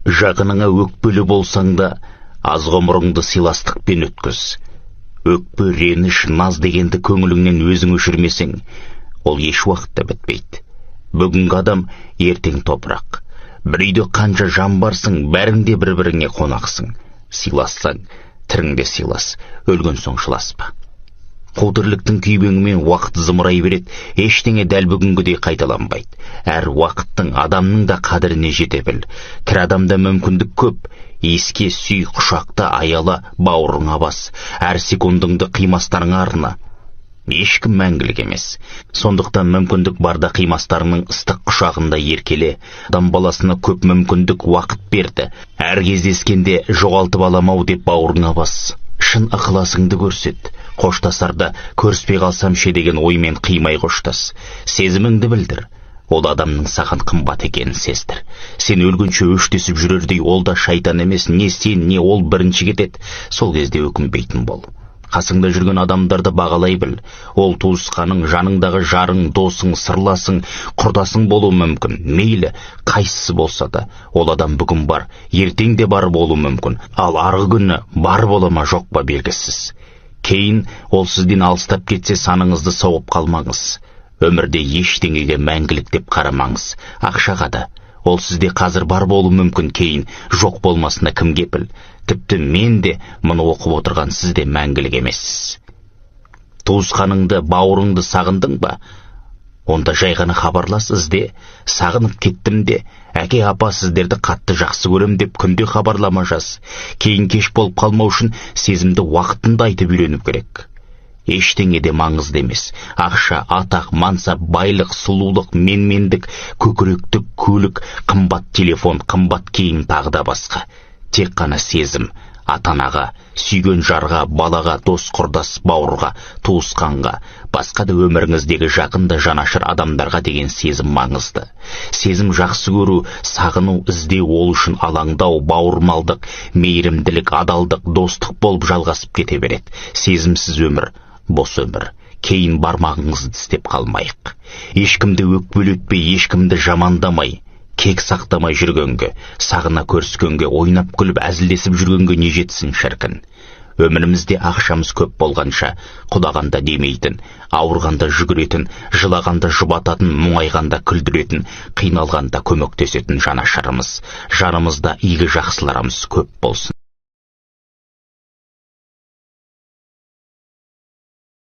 Жақыныңа өкпелі болсаң да, аз ғұмырыңды сыйластықпен өткіз. Өкпе, реніш, наз дегенді көңіліңнен өзің өшірмесең, ол еш уақытта бітпейді. Бүгінгі адам ертең топырақ. Бір үйде қанша жан барсың, бәріңде бір-біріңе қонақсың. Сыйлассаң, тіріңде сыйлас, өлген соң жыласпа. Қу тірліктің күйбеңімен уақыт зымырай береді, ештеңе дәл бүгінгідей қайталанбайды. Әр уақыттың, адамның да қадіріне жете біл. Тірі адамда мүмкіндік көп. Еске, сүй, құшақта, аяла, бауырыңа бас. Әр секундыңды қимастарыңа арна. Ешкім мәңгілік емес. Сондықтан мүмкіндік барда қимастарының ыстық құшағында еркеле. Адам баласына көп мүмкіндік, уақыт берді. Әр кездескенде жоғалтып аламау деп бауырыңа бас. Шын ықыласыңды көрсет. Қоштасарда көріспей қалсам ше деген оймен қимай қоштас. Сезіміңді білдір. Ол адамның саған қымбат екенін сездір. Сен өлгенше өштесіп жүрердей, ол да шайтан емес, не сен, не ол бірінші кетеді. Сол кезде өкінбейтін бол. Қасыңда жүрген адамдарды бағалай біл. Ол туысқаның, жаныңдағы жарың, досың, сырласың, құрдасың болуы мүмкін. Мейлі, қайсысы болса да, ол адам бүгін бар, ертең де бар болуы мүмкін. Ал арғы күні бар бола ма жоқ па белгісіз. Кейін ол сізден алыстап кетсе, саныңызды соғып қалмаңыз. Өмірде ештеңеге мәңгілік деп қарамаңыз. Ақшаға да. Ол сізде қазір бар болуы мүмкін, кейін жоқ болмасына кім кепіл? Тіпті мен де мұны оқып отырған сіз де мәңгілік емессіз. Туысқаныңды, бауырыңды сағындың ба? Онда жай ғана хабарлас, ізде. Сағынып кеттім де, әке, апа, сіздерді қатты жақсы көрем деп күнде хабарлама жаз. Кейін кеш болып қалмау үшін сезімді уақытында айтып үйреніп керек. Ештеңе де маңызды емес. Ақша, атақ, мансап, байлық, сұлулық, менмендік, көкіректік, көлік, қымбат телефон, қымбат киім, тағы да басқа. Тек қана сезім. Ата-анаға, сүйген жарға, балаға, дос, құрдас, бауырға, туысқанға, басқа да өміріңіздегі жақында жанашыр адамдарға деген сезім маңызды. Сезім жақсы көру, сағыну, іздеу, ол үшін алаңдау, бауырмалдық, мейірімділік, адалдық, достық болып жалғасып кете береді. Сезімсіз өмір бос өмір. Кейін бармағыңызды тістеп қалмайық. Ешкімді өкпелетпей, ешкімді жамандамай, кек сақтамай жүргенге, сағына көріскенге, ойнап күліп әзілдесіп жүргенге не жетсін шіркін. Өмірімізде ақшамыз көп болғанша, құлағанда демейтін, ауырғанда жүгіретін, жылағанда жұбататын, мұңайғанда күлдіретін, қиналғанда көмектесетін жанашырымыз, жанымызда игі жақсыларымыз көп болсын.